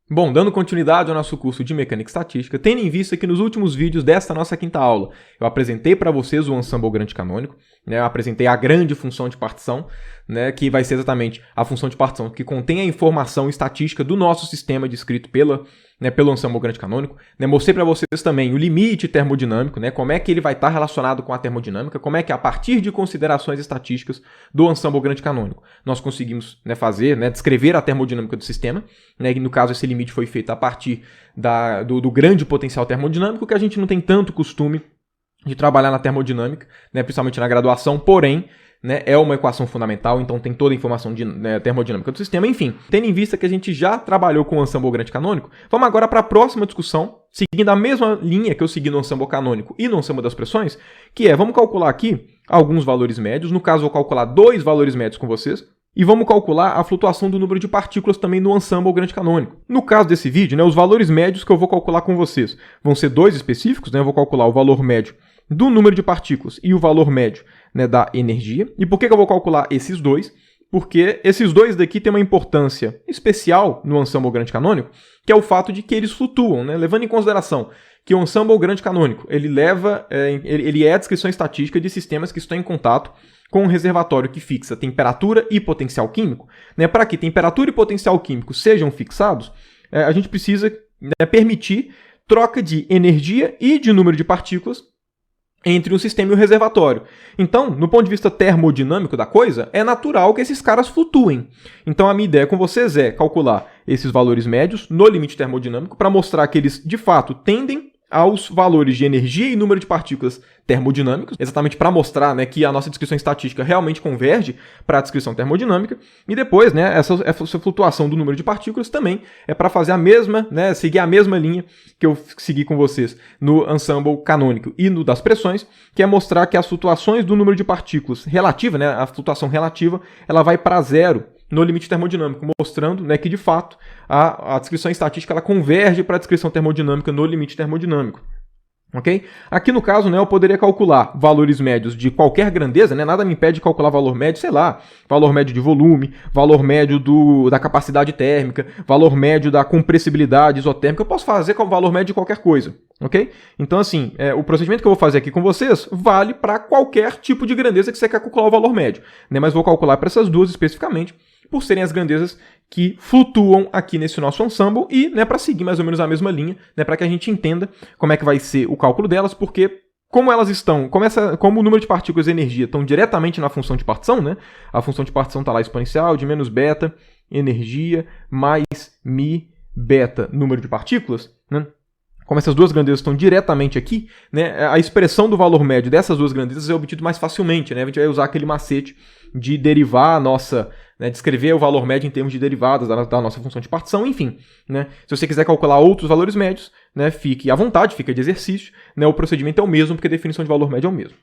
Bom, dando continuidade ao nosso curso de Mecânica Estatística, tendo em vista que nos últimos vídeos desta nossa quinta aula eu apresentei para vocês o ensemble grande canônico, eu apresentei a grande função de partição, que vai ser exatamente a função de partição que contém a informação estatística do nosso sistema descrito pelo ensemble grande canônico. Mostrei para vocês também o limite termodinâmico, como é que ele vai estar relacionado com a termodinâmica, como é que a partir de considerações estatísticas do ensemble grande canônico nós conseguimos descrever a termodinâmica do sistema, e no caso esse limite foi feito a partir do grande potencial termodinâmico, que a gente não tem tanto costume de trabalhar na termodinâmica, principalmente na graduação, porém é uma equação fundamental, então tem toda a informação termodinâmica do sistema. Enfim, tendo em vista que a gente já trabalhou com o ensemble grande canônico, vamos agora para a próxima discussão, seguindo a mesma linha que eu segui no ensemble canônico e no ensemble das pressões, que vamos calcular aqui alguns valores médios. No caso, vou calcular 2 valores médios com vocês, e vamos calcular a flutuação do número de partículas também no ensemble grande canônico. No caso desse vídeo, os valores médios que eu vou calcular com vocês vão ser 2 específicos, eu vou calcular o valor médio do número de partículas e o valor médio da energia. E por que eu vou calcular esses dois? Porque esses dois daqui têm uma importância especial no ensemble grande canônico, que é o fato de que eles flutuam, levando em consideração que o ensemble grande canônico ele é a descrição estatística de sistemas que estão em contato com um reservatório que fixa temperatura e potencial químico. Para que temperatura e potencial químico sejam fixados, a gente precisa permitir troca de energia e de número de partículas entre o sistema e o reservatório. Então, no ponto de vista termodinâmico da coisa, é natural que esses caras flutuem. Então, a minha ideia com vocês é calcular esses valores médios no limite termodinâmico para mostrar que eles, de fato, tendem aos valores de energia e número de partículas termodinâmicos, exatamente para mostrar que a nossa descrição estatística realmente converge para a descrição termodinâmica, e depois essa flutuação do número de partículas também é para fazer a mesma, seguir a mesma linha que eu segui com vocês no ensemble canônico e no das pressões, que é mostrar que as flutuações do número de partículas relativa, a flutuação relativa, ela vai para zero no limite termodinâmico, mostrando que, de fato, a descrição estatística ela converge para a descrição termodinâmica no limite termodinâmico. Okay? Aqui, no caso, eu poderia calcular valores médios de qualquer grandeza, nada me impede de calcular valor médio, valor médio de volume, valor médio da capacidade térmica, valor médio da compressibilidade isotérmica, eu posso fazer com o valor médio de qualquer coisa. Okay? Então, assim, o procedimento que eu vou fazer aqui com vocês vale para qualquer tipo de grandeza que você quer calcular o valor médio, mas vou calcular para essas duas especificamente, por serem as grandezas que flutuam aqui nesse nosso ensemble e para seguir mais ou menos a mesma linha, para que a gente entenda como é que vai ser o cálculo delas, porque como elas estão, como o número de partículas e energia estão diretamente na função de partição, a função de partição está lá exponencial de menos beta, energia, mais mi, beta, número de partículas, como essas duas grandezas estão diretamente aqui, a expressão do valor médio dessas duas grandezas é obtido mais facilmente. A gente vai usar aquele macete de derivar a nossa, descrever o valor médio em termos de derivadas da nossa função de partição, enfim. Se você quiser calcular outros valores médios, fique à vontade, fica de exercício. O procedimento é o mesmo, porque a definição de valor médio é o mesmo.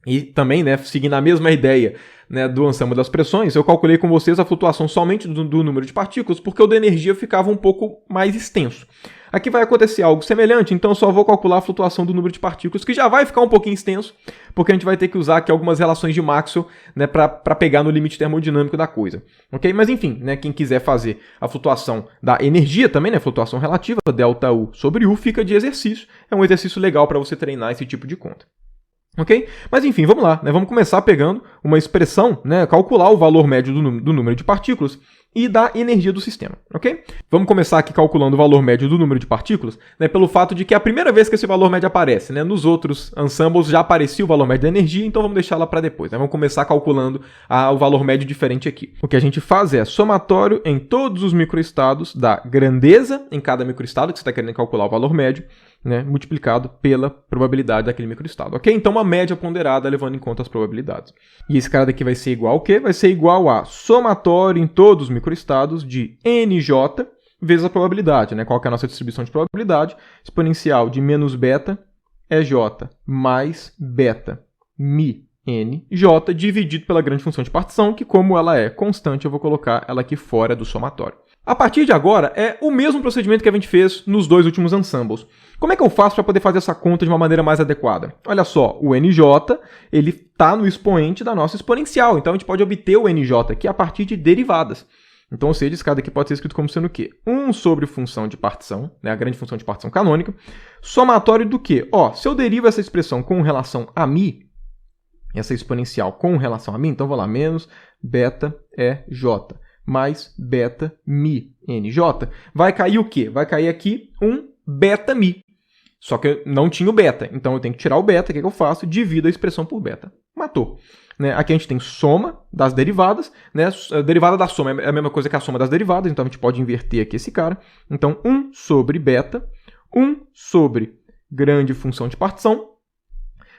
E também, seguindo a mesma ideia do ensemble das pressões, eu calculei com vocês a flutuação somente do número de partículas, porque o da energia ficava um pouco mais extenso. Aqui vai acontecer algo semelhante, então eu só vou calcular a flutuação do número de partículas, que já vai ficar um pouquinho extenso, porque a gente vai ter que usar aqui algumas relações de Maxwell para pegar no limite termodinâmico da coisa. Okay? Mas enfim, quem quiser fazer a flutuação da energia também, flutuação relativa, ΔU sobre U, fica de exercício. É um exercício legal para você treinar esse tipo de conta. Ok? Mas enfim, vamos lá. Vamos começar pegando uma expressão, calcular o valor médio do número de partículas e da energia do sistema, ok? Vamos começar aqui calculando o valor médio do número de partículas, pelo fato de que é a primeira vez que esse valor médio aparece, nos outros ensembles já aparecia o valor médio da energia, então vamos deixar lá para depois, Vamos começar calculando o valor médio diferente aqui. O que a gente faz é somatório em todos os microestados da grandeza em cada microestado, que você está querendo calcular o valor médio, multiplicado pela probabilidade daquele microestado, ok? Então, uma média ponderada levando em conta as probabilidades. E esse cara daqui vai ser igual ao quê? Vai ser igual a somatório em todos os microestados de NJ vezes a probabilidade, Qual que é a nossa distribuição de probabilidade? Exponencial de menos beta EJ mais beta mi NJ dividido pela grande função de partição, que como ela é constante, eu vou colocar ela aqui fora do somatório. A partir de agora, é o mesmo procedimento que a gente fez nos dois últimos ensembles. Como é que eu faço para poder fazer essa conta de uma maneira mais adequada? Olha só, o NJ ele está no expoente da nossa exponencial, então a gente pode obter o NJ aqui a partir de derivadas. Então, ou seja, esse cara daqui pode ser escrito como sendo o quê? 1 sobre função de partição, né, a grande função de partição canônica, somatório do quê? Ó, se eu derivo essa expressão com relação a μ, essa exponencial com relação a μ, então vou lá, menos beta EJ, mais beta μ NJ, vai cair o quê? Vai cair aqui um beta μ. Só que eu não tinha o beta, então eu tenho que tirar o beta, o que eu faço? Divido a expressão por beta. Matou. Né? Aqui a gente tem soma das derivadas, né? A derivada da soma é a mesma coisa que a soma das derivadas, então a gente pode inverter aqui esse cara. Então, 1 sobre beta, 1 sobre grande função de partição,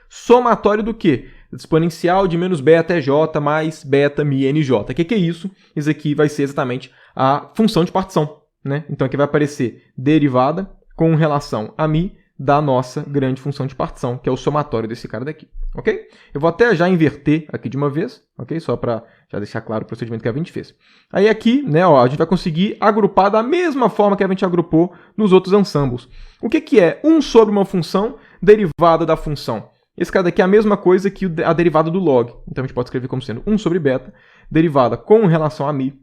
somatório do quê? Exponencial de menos beta EJ mais beta μ NJ. O que é isso? Isso aqui vai ser exatamente a função de partição. Né? Então aqui vai aparecer derivada com relação a μ da nossa grande função de partição, que é o somatório desse cara daqui, ok? Eu vou até já inverter aqui de uma vez, ok? Só para já deixar claro o procedimento que a gente fez. Aí aqui, né, ó, a gente vai conseguir agrupar da mesma forma que a gente agrupou nos outros ensembles. O que é 1 sobre uma função derivada da função? Esse cara daqui é a mesma coisa que a derivada do log. Então a gente pode escrever como sendo 1 sobre beta, derivada com relação a μ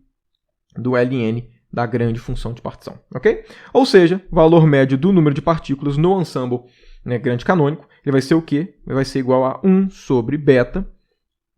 do ln da grande função de partição, ok? Ou seja, o valor médio do número de partículas no ensemble, né, grande canônico, ele vai ser o quê? Ele vai ser igual a 1 sobre beta,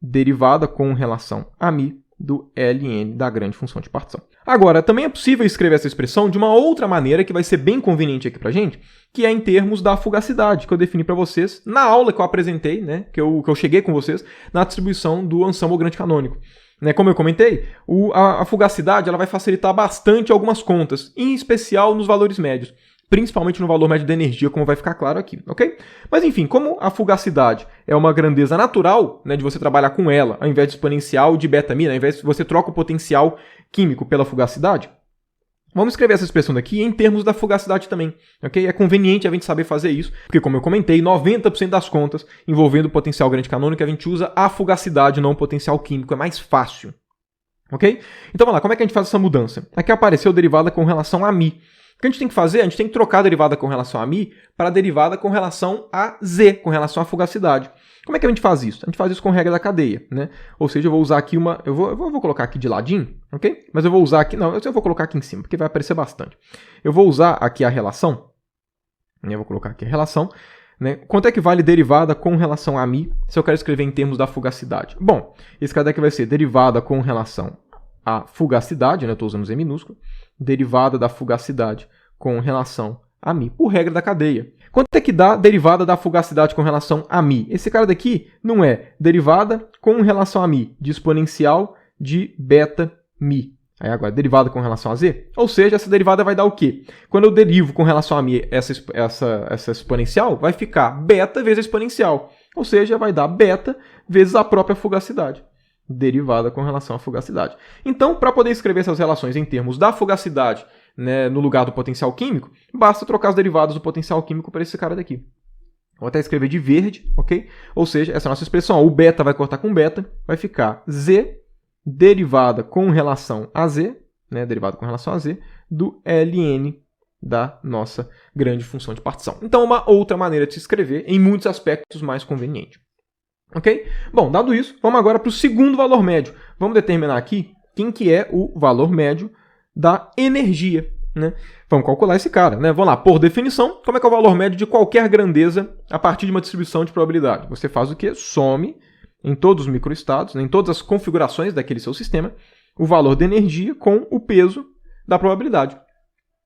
derivada com relação a μ do ln da grande função de partição. Agora, também é possível escrever essa expressão de uma outra maneira que vai ser bem conveniente aqui pra gente, que é em termos da fugacidade, que eu defini para vocês na aula que eu apresentei, né, que eu cheguei com vocês, na distribuição do ensemble grande canônico. Né, como eu comentei, a fugacidade ela vai facilitar bastante algumas contas, em especial nos valores médios, principalmente no valor médio da energia, como vai ficar claro aqui, ok? Mas enfim, como a fugacidade é uma grandeza natural, né, de você trabalhar com ela, ao invés de exponencial de beta μ, ao invés de você troca o potencial químico pela fugacidade, vamos escrever essa expressão daqui em termos da fugacidade também, ok? É conveniente a gente saber fazer isso, porque como eu comentei, 90% das contas envolvendo o potencial grande canônico, a gente usa a fugacidade, não o potencial químico, é mais fácil, ok? Então vamos lá, como é que a gente faz essa mudança? Aqui apareceu a derivada com relação a μ. O que a gente tem que fazer? A gente tem que trocar a derivada com relação a μ para a derivada com relação a z, com relação à fugacidade. Como é que a gente faz isso? A gente faz isso com regra da cadeia, né? Ou seja, eu vou usar aqui uma... Eu vou colocar aqui de ladinho, ok? Mas eu vou usar aqui... Não, eu vou colocar aqui em cima, porque vai aparecer bastante. Eu vou usar aqui a relação. Eu vou colocar aqui a relação. Né? Quanto é que vale derivada com relação a μ, se eu quero escrever em termos da fugacidade? Bom, esse cara daqui vai ser derivada com relação à fugacidade, né? Eu estou usando Z minúsculo. Derivada da fugacidade com relação a μ, por regra da cadeia. Quanto é que dá derivada da fugacidade com relação a μ? Esse cara daqui não é derivada com relação a μ de exponencial de beta μ. Aí agora, derivada com relação a z? Ou seja, essa derivada vai dar o quê? Quando eu derivo com relação a μ essa exponencial, vai ficar beta vezes a exponencial. Ou seja, vai dar beta vezes a própria fugacidade. Derivada com relação à fugacidade. Então, para poder escrever essas relações em termos da fugacidade, né, no lugar do potencial químico, basta trocar as derivadas do potencial químico para esse cara daqui. Vou até escrever de verde, ok? Ou seja, essa é a nossa expressão. Ó, o beta vai cortar com beta, vai ficar z derivada com relação a z, né, derivada com relação a z, do ln da nossa grande função de partição. Então, uma outra maneira de se escrever, em muitos aspectos mais conveniente. Ok? Bom, dado isso, vamos agora para o segundo valor médio. Vamos determinar aqui quem que é o valor médio da energia. Né? Vamos calcular esse cara. Né? Vamos lá, por definição, como é que é o valor médio de qualquer grandeza a partir de uma distribuição de probabilidade? Você faz o quê? Some em todos os microestados, em todas as configurações daquele seu sistema, o valor da energia com o peso da probabilidade.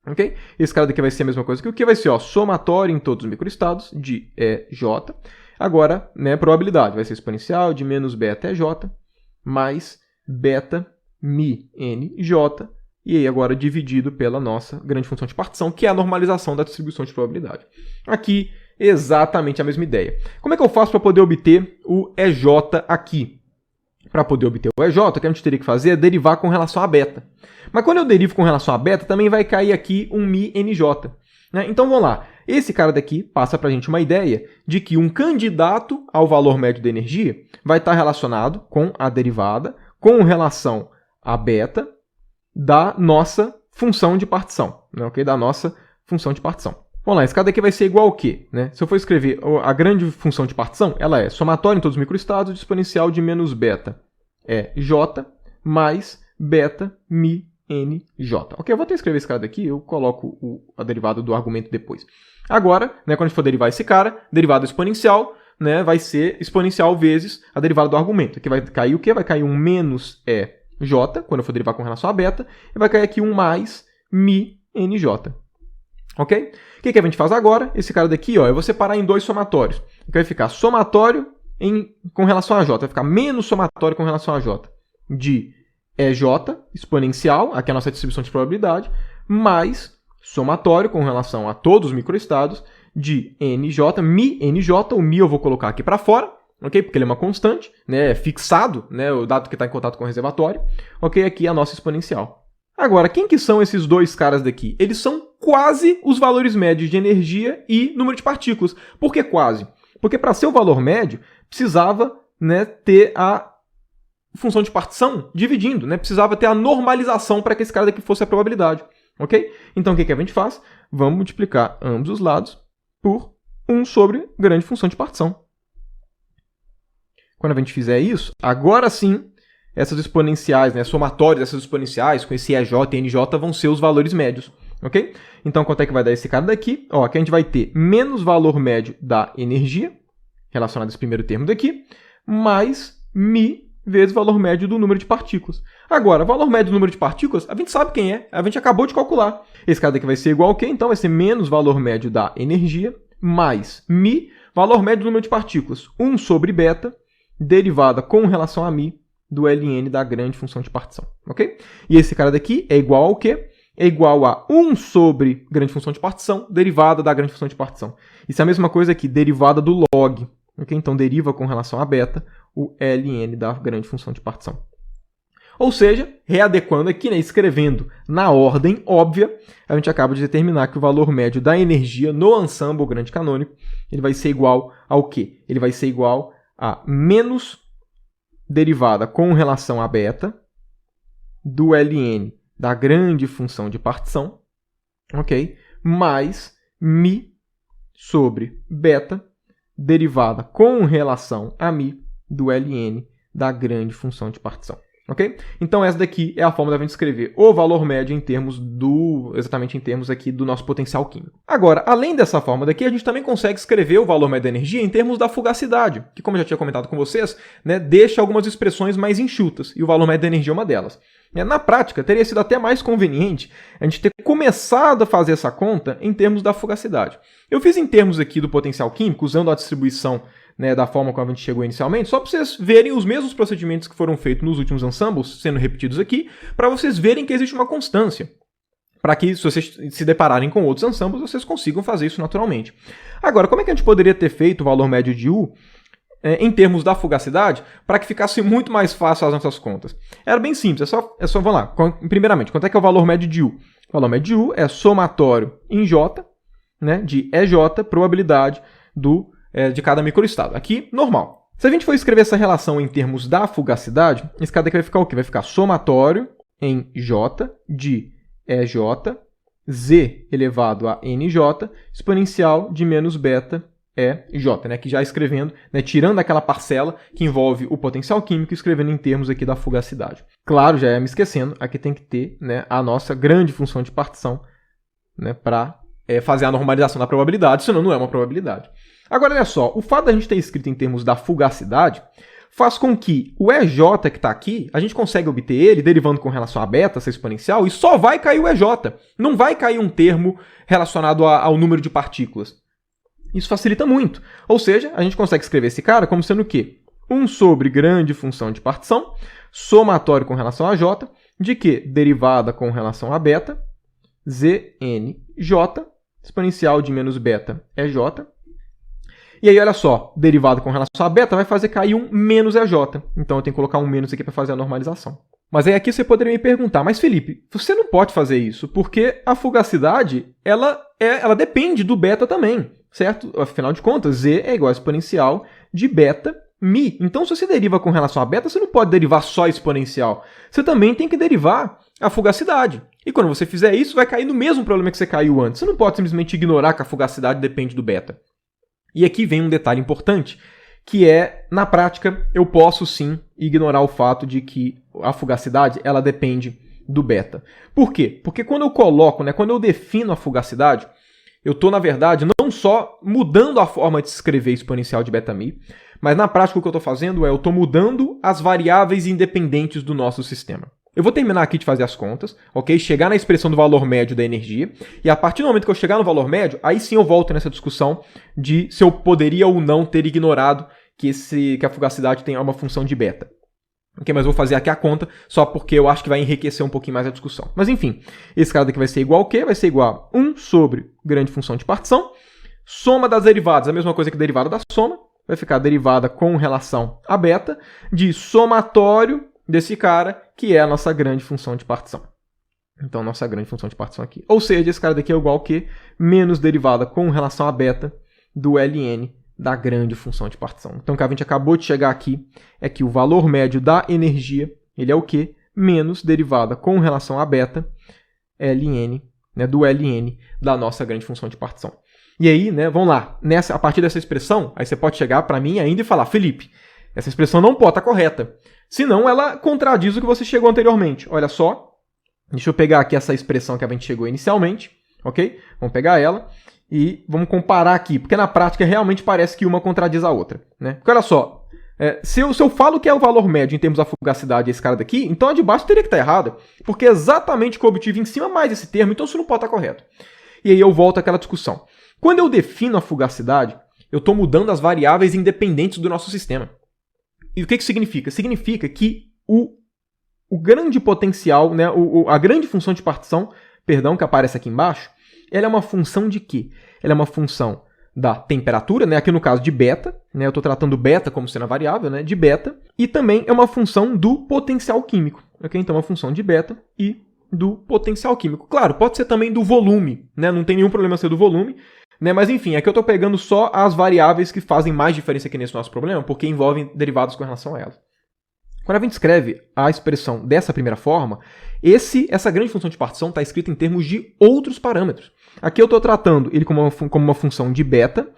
Okay? Esse cara daqui vai ser a mesma coisa que o que vai ser? Ó, somatório em todos os microestados de EJ. Agora, né, probabilidade vai ser exponencial de menos beta EJ mais beta μ NJ. E aí agora dividido pela nossa grande função de partição, que é a normalização da distribuição de probabilidade. Aqui, exatamente a mesma ideia. Como é que eu faço para poder obter o EJ aqui? Para poder obter o EJ, o que a gente teria que fazer é derivar com relação a beta. Mas quando eu derivo com relação a beta, também vai cair aqui um μ NJ. Né? Então vamos lá. Esse cara daqui passa para a gente uma ideia de que um candidato ao valor médio da energia vai estar relacionado com a derivada com relação a beta da nossa função de partição. Né? Okay? Da nossa função de partição. Vamos lá, esse cara daqui vai ser igual ao quê? Né? Se eu for escrever a grande função de partição, ela é somatório em todos os microestados de exponencial de menos beta é J mais beta μ NJ. Ok, eu vou até escrever esse cara daqui, eu coloco a derivada do argumento depois. Agora, né, quando a gente for derivar esse cara, derivada exponencial, né, vai ser exponencial vezes a derivada do argumento. Aqui vai cair o quê? Vai cair um menos EJ, quando eu for derivar com relação a beta, e vai cair aqui um mais mi NJ. Ok? O que a gente faz agora? Esse cara daqui, ó, eu vou separar em dois somatórios. Aqui vai ficar somatório com relação a J, vai ficar menos somatório com relação a J de EJ exponencial, aqui é a nossa distribuição de probabilidade, mais somatório com relação a todos os microestados de NJ, mi NJ, o mi eu vou colocar aqui para fora, ok? Porque ele é uma constante, né? É fixado, né? O dado que está em contato com o reservatório, ok? Aqui é a nossa exponencial. Agora, quem que são esses dois caras daqui? Eles são quase os valores médios de energia e número de partículas. Por que quase? Porque para ser o valor médio, precisava, né, ter a função de partição dividindo, né? Precisava ter a normalização para que esse cara daqui fosse a probabilidade, ok? Então, o que a gente faz? Vamos multiplicar ambos os lados por 1 sobre grande função de partição. Quando a gente fizer isso, agora sim, essas exponenciais, né, somatórios dessas exponenciais, com esse EJ e NJ, vão ser os valores médios, ok? Então, quanto é que vai dar esse cara daqui? Ó, aqui a gente vai ter menos valor médio da energia, relacionado a esse primeiro termo daqui, mais mi vezes o valor médio do número de partículas. Agora, o valor médio do número de partículas, a gente sabe quem é, a gente acabou de calcular. Esse cara daqui vai ser igual ao quê? Então, vai ser menos valor médio da energia, mais mi, valor médio do número de partículas, 1 sobre beta, derivada com relação a mi, do ln da grande função de partição, ok? E esse cara daqui é igual ao quê? É igual a 1 sobre grande função de partição, derivada da grande função de partição. Isso é a mesma coisa aqui, derivada do log, ok? Então, deriva com relação a beta, o ln da grande função de partição. Ou seja, readequando aqui, né, escrevendo na ordem óbvia, a gente acaba de determinar que o valor médio da energia no ensemble grande canônico, ele vai ser igual ao quê? Ele vai ser igual a menos derivada com relação a beta do ln da grande função de partição, ok? Mais mi sobre beta derivada com relação a mi do ln da grande função de partição, ok? Então essa daqui é a forma da gente escrever o valor médio em termos exatamente em termos aqui do nosso potencial químico. Agora, além dessa forma daqui, a gente também consegue escrever o valor médio da energia em termos da fugacidade, que, como eu já tinha comentado com vocês, né, deixa algumas expressões mais enxutas, e o valor médio da energia é uma delas. Na prática, teria sido até mais conveniente a gente ter começado a fazer essa conta em termos da fugacidade. Eu fiz em termos aqui do potencial químico, usando a distribuição, né, da forma como a gente chegou inicialmente, só para vocês verem os mesmos procedimentos que foram feitos nos últimos ensembles, sendo repetidos aqui, para vocês verem que existe uma constância. Para que, se vocês se depararem com outros ensembles, vocês consigam fazer isso naturalmente. Agora, como é que a gente poderia ter feito o valor médio de U em termos da fugacidade, para que ficasse muito mais fácil as nossas contas? Era bem simples, é só vamos lá. Primeiramente, quanto é que é o valor médio de U? O valor médio de U é somatório em J, né, de EJ, probabilidade de cada microestado. Aqui, normal. Se a gente for escrever essa relação em termos da fugacidade, esse cara daqui vai ficar o quê? Vai ficar somatório em J de EJ, Z elevado a NJ, exponencial de menos beta EJ, né? Que já escrevendo, né, tirando aquela parcela que envolve o potencial químico, escrevendo em termos aqui da fugacidade. Claro, já ia me esquecendo, aqui tem que ter, né, a nossa grande função de partição, né, para fazer a normalização da probabilidade, senão não é uma probabilidade. Agora, olha só, o fato da gente ter escrito em termos da fugacidade faz com que o EJ que está aqui, a gente consegue obter ele derivando com relação a beta, essa exponencial, e só vai cair o EJ. Não vai cair um termo relacionado ao número de partículas. Isso facilita muito. Ou seja, a gente consegue escrever esse cara como sendo o quê? 1 sobre grande função de partição, somatório com relação a J, de que? Derivada com relação a beta, ZNJ, exponencial de menos beta EJ. E aí, olha só, derivado com relação a beta vai fazer cair um menos EJ. Então, eu tenho que colocar um menos aqui para fazer a normalização. Mas aí aqui você poderia me perguntar, mas Felipe, você não pode fazer isso, porque a fugacidade, ela depende do beta também, certo? Afinal de contas, Z é igual a exponencial de beta mi. Então, se você deriva com relação a beta, você não pode derivar só a exponencial. Você também tem que derivar a fugacidade. E quando você fizer isso, vai cair no mesmo problema que você caiu antes. Você não pode simplesmente ignorar que a fugacidade depende do beta. E aqui vem um detalhe importante, que é, na prática, eu posso sim ignorar o fato de que a fugacidade ela depende do beta. Por quê? Porque quando eu coloco, né, quando eu defino a fugacidade, eu estou, na verdade, não só mudando a forma de escrever exponencial de beta-mi, mas na prática o que eu estou fazendo é eu estou mudando as variáveis independentes do nosso sistema. Eu vou terminar aqui de fazer as contas, ok? Chegar na expressão do valor médio da energia, e a partir do momento que eu chegar no valor médio, aí sim eu volto nessa discussão de se eu poderia ou não ter ignorado que a fugacidade tem uma função de beta. Ok, mas eu vou fazer aqui a conta só porque eu acho que vai enriquecer um pouquinho mais a discussão. Mas enfim, esse cara daqui vai ser igual ao quê? Vai ser igual a 1 sobre grande função de partição, soma das derivadas, a mesma coisa que derivada da soma, vai ficar a derivada com relação a beta, de somatório desse cara, que é a nossa grande função de partição. Então, nossa grande função de partição aqui. Ou seja, esse cara daqui é igual ao quê? Menos derivada com relação a beta do ln da grande função de partição. Então, o que a gente acabou de chegar aqui é que o valor médio da energia, ele é o quê? Menos derivada com relação a beta, ln, né, do ln da nossa grande função de partição. E aí, né, vamos lá, a partir dessa expressão, aí você pode chegar para mim ainda e falar, Felipe, essa expressão não pode estar correta, senão ela contradiz o que você chegou anteriormente. Olha só, deixa eu pegar aqui essa expressão que a gente chegou inicialmente, ok? Vamos pegar ela e vamos comparar aqui, porque na prática realmente parece que uma contradiz a outra, né? Porque olha só, se eu falo que é o valor médio em termos da fugacidade esse cara daqui, então a de baixo teria que estar errada, porque é exatamente o que eu obtive em cima mais esse termo, então isso não pode estar correto. E aí eu volto àquela discussão. Quando eu defino a fugacidade, eu estou mudando as variáveis independentes do nosso sistema. E o que significa? Significa que o grande potencial, né, a grande função de partição, perdão, que aparece aqui embaixo, ela é uma função de quê? Ela é uma função da temperatura, né, aqui no caso de beta, né, eu estou tratando beta como sendo a variável, né, de beta, e também é uma função do potencial químico. Okay? Então, é uma função de beta e do potencial químico. Claro, pode ser também do volume, né, não tem nenhum problema ser do volume, né, mas enfim, aqui eu estou pegando só as variáveis que fazem mais diferença aqui nesse nosso problema, porque envolvem derivados com relação a elas. Quando a gente escreve a expressão dessa primeira forma, essa grande função de partição está escrita em termos de outros parâmetros. Aqui eu estou tratando ele como uma função de beta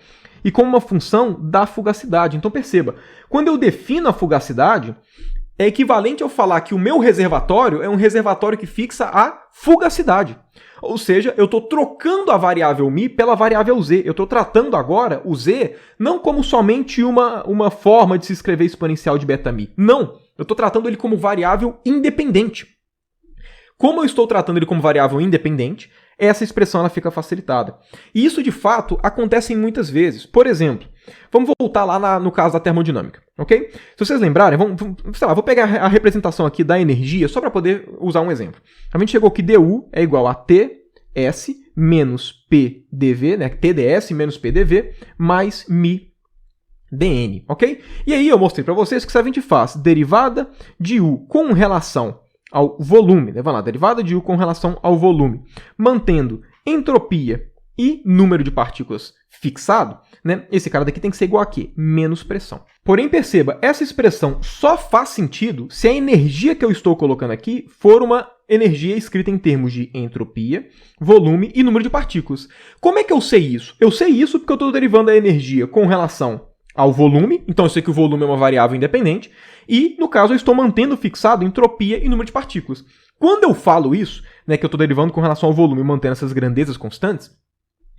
e como uma função da fugacidade. Então perceba, quando eu defino a fugacidade, é equivalente a eu falar que o meu reservatório é um reservatório que fixa a fugacidade. Ou seja, eu estou trocando a variável μ pela variável z. Eu estou tratando agora o z não como somente uma forma de se escrever exponencial de beta-μ. Não, eu estou tratando ele como variável independente. Como eu estou tratando ele como variável independente, essa expressão ela fica facilitada. E isso, de fato, acontece muitas vezes. Por exemplo, vamos voltar lá no caso da termodinâmica, ok? Se vocês lembrarem, vou pegar a representação aqui da energia só para poder usar um exemplo. A gente chegou que du é igual a Ts menos Pdv, né? TdS menos Pdv mais μ dN, ok? E aí eu mostrei para vocês que se a gente faz derivada de U com relação ao volume, né? Vamos lá, derivada de U com relação ao volume, mantendo entropia e número de partículas fixado, né? Esse cara daqui tem que ser igual a quê? Menos pressão. Porém, perceba, essa expressão só faz sentido se a energia que eu estou colocando aqui for uma energia escrita em termos de entropia, volume e número de partículas. Como é que eu sei isso? Eu sei isso porque eu estou derivando a energia com relação ao volume, então eu sei que o volume é uma variável independente, e, no caso, eu estou mantendo fixado entropia e número de partículas. Quando eu falo isso, né, que eu estou derivando com relação ao volume e mantendo essas grandezas constantes,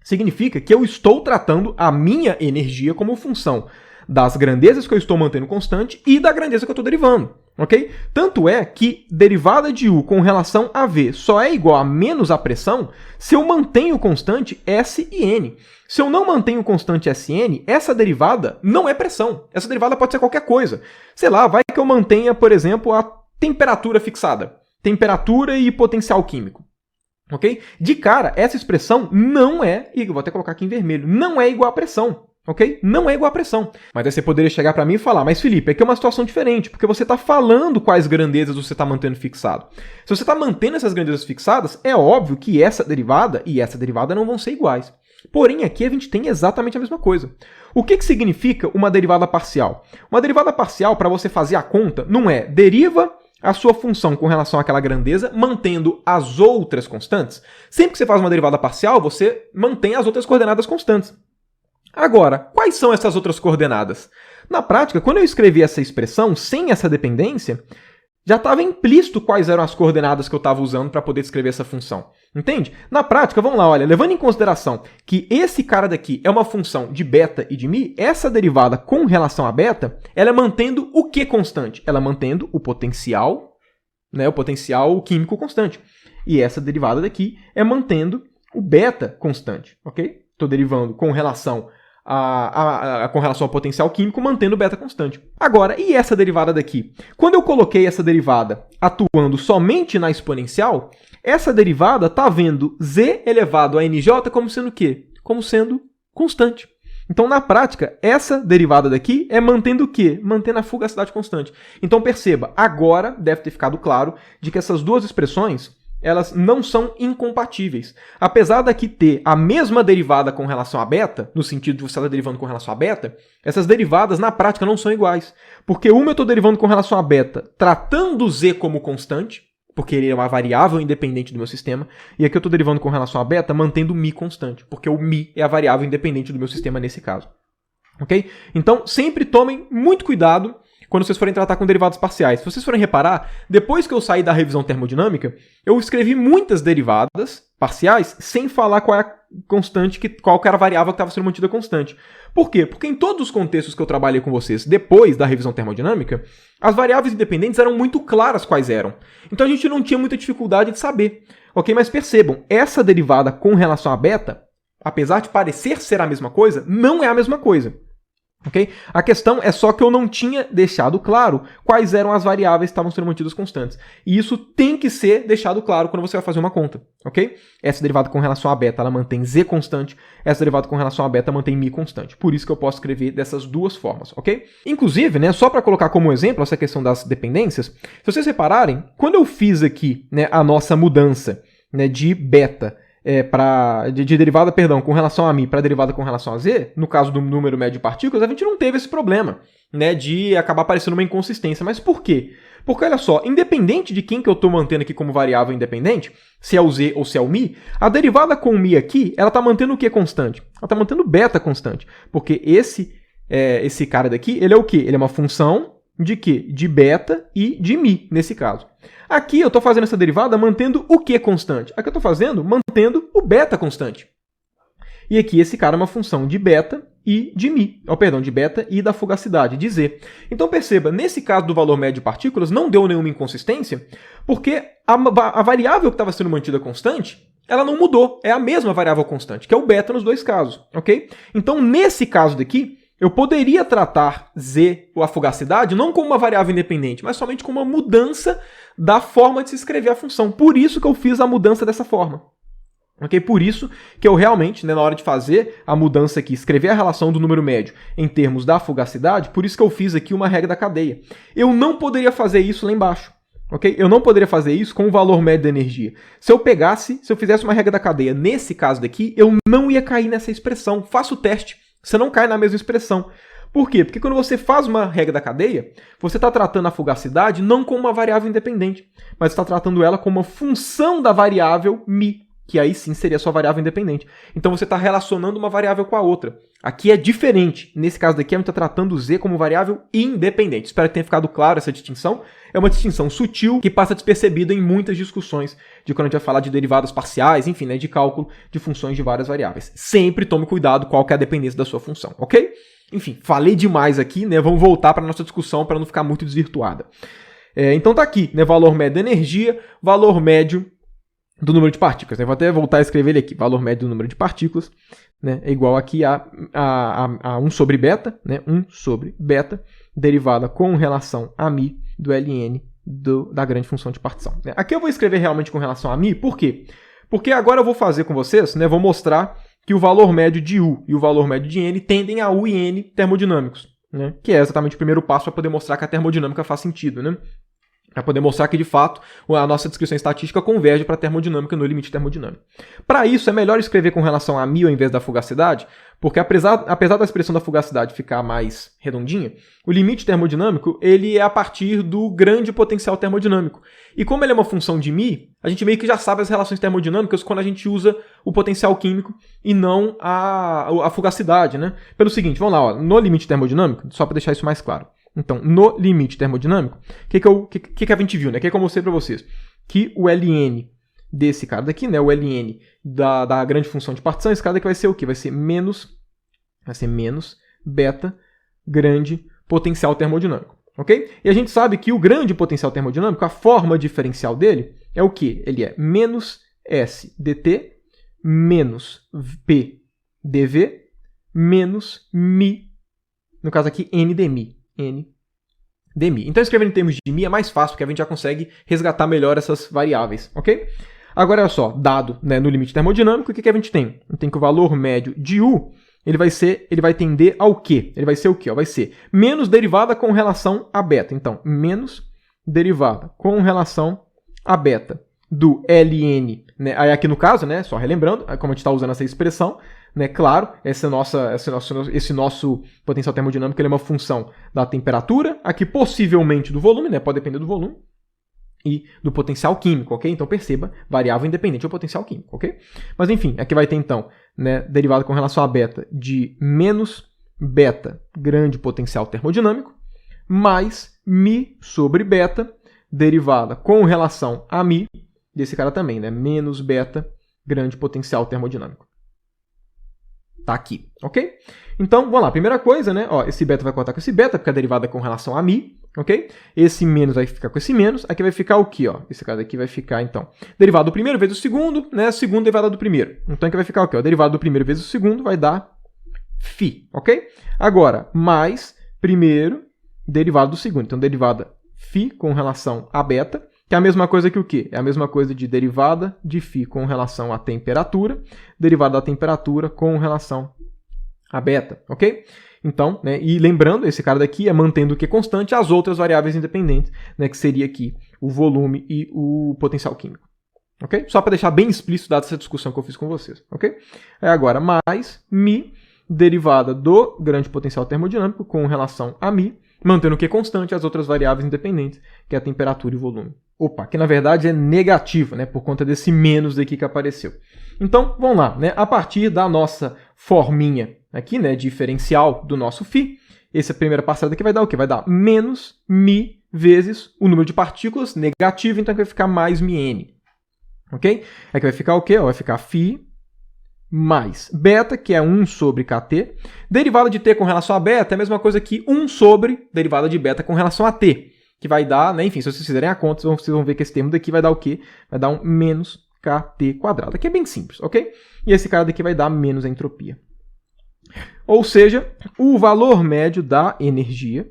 significa que eu estou tratando a minha energia como função das grandezas que eu estou mantendo constante e da grandeza que eu estou derivando, ok? Tanto é que derivada de U com relação a V só é igual a menos a pressão se eu mantenho constante S e N. Se eu não mantenho constante Sn, essa derivada não é pressão. Essa derivada pode ser qualquer coisa. Sei lá, vai que eu mantenha, por exemplo, a temperatura fixada. Temperatura e potencial químico. Ok? De cara, essa expressão não é, e eu vou até colocar aqui em vermelho, não é igual a pressão. Ok? Não é igual a pressão. Mas aí você poderia chegar para mim e falar, mas Felipe, aqui é uma situação diferente, porque você está falando quais grandezas você está mantendo fixado. Se você está mantendo essas grandezas fixadas, é óbvio que essa derivada e essa derivada não vão ser iguais. Porém, aqui a gente tem exatamente a mesma coisa. O que significa uma derivada parcial? Uma derivada parcial, para você fazer a conta, não é deriva a sua função com relação àquela grandeza, mantendo as outras constantes. Sempre que você faz uma derivada parcial, você mantém as outras coordenadas constantes. Agora, quais são essas outras coordenadas? Na prática, quando eu escrevi essa expressão sem essa dependência, Já estava implícito quais eram as coordenadas que eu estava usando para poder descrever essa função. Entende? Na prática, vamos lá, olha, levando em consideração que esse cara daqui é uma função de beta e de mi, essa derivada com relação a beta, ela é mantendo o que constante? Ela é mantendo o potencial, né, o potencial químico constante. E essa derivada daqui é mantendo o beta constante, ok? Estou derivando com relação com relação ao potencial químico, mantendo o beta constante. Agora, e essa derivada daqui? Quando eu coloquei essa derivada atuando somente na exponencial, essa derivada está vendo z elevado a nj como sendo o quê? Como sendo constante. Então, na prática, essa derivada daqui é mantendo o quê? Mantendo a fugacidade constante. Então, perceba, agora deve ter ficado claro de que essas duas expressões elas não são incompatíveis. Apesar daqui ter a mesma derivada com relação a beta, no sentido de você estar derivando com relação a beta, essas derivadas na prática não são iguais. Porque uma eu estou derivando com relação a beta tratando z como constante, porque ele é uma variável independente do meu sistema, e aqui eu estou derivando com relação a beta mantendo o mi constante, porque o mi é a variável independente do meu sistema nesse caso. Ok? Então, sempre tomem muito cuidado quando vocês forem tratar com derivadas parciais. Se vocês forem reparar, depois que eu saí da revisão termodinâmica, eu escrevi muitas derivadas parciais sem falar qual é a constante, qual que era a variável que estava sendo mantida constante. Por quê? Porque em todos os contextos que eu trabalhei com vocês depois da revisão termodinâmica, as variáveis independentes eram muito claras quais eram. Então a gente não tinha muita dificuldade de saber. Ok? Mas percebam, essa derivada com relação a beta, apesar de parecer ser a mesma coisa, não é a mesma coisa. Okay? A questão é só que eu não tinha deixado claro quais eram as variáveis que estavam sendo mantidas constantes. E isso tem que ser deixado claro quando você vai fazer uma conta. Okay? Essa derivada com relação a beta ela mantém z constante, essa derivada com relação a beta mantém mi constante. Por isso que eu posso escrever dessas duas formas. Okay? Inclusive, né, só para colocar como exemplo essa questão das dependências, se vocês repararem, quando eu fiz aqui, né, a nossa mudança, né, de beta de derivada, com relação a mi para derivada com relação a z, no caso do número médio de partículas, a gente não teve esse problema, né, de acabar aparecendo uma inconsistência. Mas por quê? Porque, olha só, independente de quem que eu estou mantendo aqui como variável independente, se é o z ou se é o mi, a derivada com o mi aqui, ela está mantendo o que constante? Ela está mantendo beta constante, porque esse cara daqui, ele é o quê? Ele é uma função de quê? De beta e de mi, nesse caso. Aqui eu estou fazendo essa derivada mantendo o que constante? Aqui eu estou fazendo mantendo o beta constante. E aqui esse cara é uma função de beta e de mi. De beta e da fugacidade, de z. Então perceba, nesse caso do valor médio de partículas, não deu nenhuma inconsistência, porque a variável que estava sendo mantida constante, ela não mudou. É a mesma variável constante, que é o beta nos dois casos. Ok? Então, nesse caso daqui, eu poderia tratar z, ou a fugacidade, não como uma variável independente, mas somente como uma mudança da forma de se escrever a função. Por isso que eu fiz a mudança dessa forma. Okay? Por isso que eu realmente, né, na hora de fazer a mudança aqui, escrever a relação do número médio em termos da fugacidade, por isso que eu fiz aqui uma regra da cadeia. Eu não poderia fazer isso lá embaixo. Okay? Eu não poderia fazer isso com o valor médio da energia. Se eu fizesse uma regra da cadeia nesse caso daqui, eu não ia cair nessa expressão. Faça o teste. Você não cai na mesma expressão. Por quê? Porque quando você faz uma regra da cadeia, você está tratando a fugacidade não como uma variável independente, mas está tratando ela como uma função da variável mi, que aí sim seria a sua variável independente. Então você está relacionando uma variável com a outra. Aqui é diferente. Nesse caso daqui, a gente está tratando z como variável independente. Espero que tenha ficado claro essa distinção. É uma distinção sutil que passa despercebida em muitas discussões de quando a gente vai falar de derivadas parciais, enfim, né, de cálculo de funções de várias variáveis. Sempre tome cuidado qual que é a dependência da sua função, ok? Enfim, falei demais aqui, né? Vamos voltar para a nossa discussão para não ficar muito desvirtuada. Então tá aqui, né? Valor médio da energia, valor médio do número de partículas. Né? Vou até voltar a escrever ele aqui. Valor médio do número de partículas, né, é igual aqui a 1 sobre beta, né, 1 sobre beta, derivada com relação a mi do ln da grande função de partição. Aqui eu vou escrever realmente com relação a mi, por quê? Porque agora eu vou fazer com vocês, né, vou mostrar que o valor médio de U e o valor médio de N tendem a U e N termodinâmicos, né, que é exatamente o primeiro passo para poder mostrar que a termodinâmica faz sentido, né? Para poder mostrar que, de fato, a nossa descrição estatística converge para a termodinâmica no limite termodinâmico. Para isso, é melhor escrever com relação a mi ao invés da fugacidade, porque apesar da expressão da fugacidade ficar mais redondinha, o limite termodinâmico ele é a partir do grande potencial termodinâmico. E como ele é uma função de mi, a gente meio que já sabe as relações termodinâmicas quando a gente usa o potencial químico e não a fugacidade, né? Pelo seguinte, vamos lá, ó, no limite termodinâmico, só para deixar isso mais claro. Então, no limite termodinâmico, o que a gente viu, né? O que eu mostrei para vocês? Que o ln desse cara daqui, né? O ln da grande função de partição, esse cara daqui vai ser o quê? Vai ser menos beta grande potencial termodinâmico, ok? E a gente sabe que o grande potencial termodinâmico, a forma diferencial dele é o quê? Ele é menos S dt menos P dV menos mi, no caso aqui, N dmi. Então, escrevendo em termos de mi é mais fácil, porque a gente já consegue resgatar melhor essas variáveis, ok? Agora, olha só, dado, né, no limite termodinâmico, o que a gente tem? A gente tem que o valor médio de U, ele vai tender ao quê? Ele vai ser o quê? Vai ser menos derivada com relação a beta. Então, menos derivada com relação a beta do ln, né? Aí aqui no caso, né, só relembrando, como a gente está usando essa expressão, né, claro, esse nosso potencial termodinâmico ele é uma função da temperatura, aqui possivelmente do volume, né, pode depender do volume, e do potencial químico, ok? Então perceba, variável independente do potencial químico, ok? Mas enfim, aqui vai ter então, né, derivada com relação a beta de menos beta grande potencial termodinâmico, mais mi sobre beta, derivada com relação a mi, desse cara também, né, menos beta grande potencial termodinâmico. Tá aqui, ok? Então, vamos lá. Primeira coisa, né? Ó, esse beta vai cortar com esse beta, porque a derivada é com relação a mi, ok? Esse menos vai ficar com esse menos. Aqui vai ficar o quê, ó? Esse cara daqui vai ficar, então, derivada do primeiro vezes o segundo, né? Segundo derivada do primeiro. Então, aqui vai ficar o quê? A derivada do primeiro vezes o segundo vai dar φ, ok? Agora, mais primeiro derivada do segundo. Então, derivada φ com relação a beta, que é a mesma coisa que o quê? É a mesma coisa de derivada de φ com relação à temperatura, derivada da temperatura com relação a beta, ok? Então, né, e lembrando, esse cara daqui é mantendo o que constante as outras variáveis independentes, né, que seria aqui o volume e o potencial químico, ok? Só para deixar bem explícito dada essa discussão que eu fiz com vocês, ok? Aí agora, mais mi, derivada do grande potencial termodinâmico com relação a mi, mantendo o que constante as outras variáveis independentes, que é a temperatura e o volume. Opa, que na verdade é negativo, né, por conta desse menos daqui que apareceu. Então, vamos lá, né, a partir da nossa forminha aqui, né, diferencial do nosso φ, essa primeira parcela daqui vai dar o quê? Vai dar menos mi vezes o número de partículas negativo, então aqui vai ficar mais μn, ok? Aqui vai ficar o quê? Vai ficar φ mais beta, que é 1 sobre kt. Derivada de t com relação a beta é a mesma coisa que 1 sobre derivada de beta com relação a t, que vai dar, né, enfim, se vocês fizerem a conta, vocês vão ver que esse termo daqui vai dar o quê? Vai dar um menos kt quadrado. Aqui é bem simples, ok? E esse cara daqui vai dar menos a entropia. Ou seja, o valor médio da energia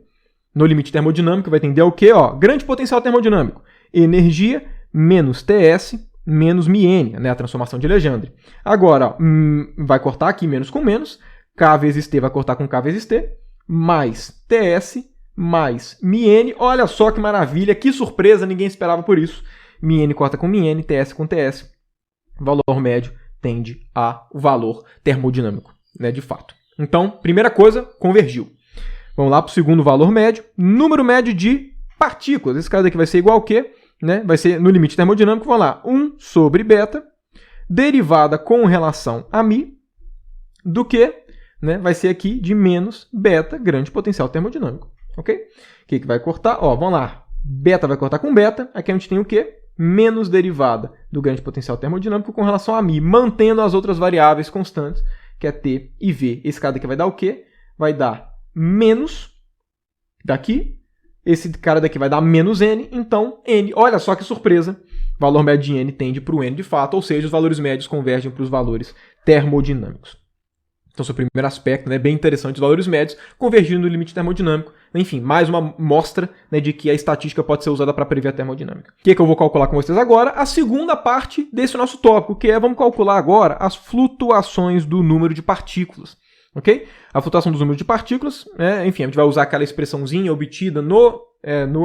no limite termodinâmico vai tender ao quê? Ó, grande potencial termodinâmico. Energia menos Ts menos μn, né, a transformação de Legendre. Agora, ó, vai cortar aqui menos com menos, K vezes T vai cortar com K vezes T, mais Ts mais μn. Olha só que maravilha, que surpresa, ninguém esperava por isso. μn corta com μn, Ts com Ts. O valor médio tende ao valor termodinâmico, né, de fato. Então, primeira coisa, convergiu. Vamos lá para o segundo valor médio, número médio de partículas. Esse cara daqui vai ser igual ao quê? Né? Vai ser no limite termodinâmico, vamos lá, 1 sobre beta, derivada com relação a mi, do que, né, vai ser aqui de menos beta, grande potencial termodinâmico. Ok? O que vai cortar? Ó, vamos lá, beta vai cortar com beta, aqui a gente tem o quê? Menos derivada do grande potencial termodinâmico com relação a mi, mantendo as outras variáveis constantes, que é t e v. Esse cara daqui vai dar o quê? Vai dar menos daqui. Esse cara daqui vai dar menos n, então n, olha só que surpresa, o valor médio de n tende para o n de fato, ou seja, os valores médios convergem para os valores termodinâmicos. Então, esse é o primeiro aspecto, né, bem interessante, os valores médios convergindo no limite termodinâmico. Enfim, mais uma mostra, né, de que a estatística pode ser usada para prever a termodinâmica. O que eu vou calcular com vocês agora? A segunda parte desse nosso tópico, que é, vamos calcular agora as flutuações do número de partículas. Ok? A flutuação dos números de partículas, enfim, a gente vai usar aquela expressãozinha obtida no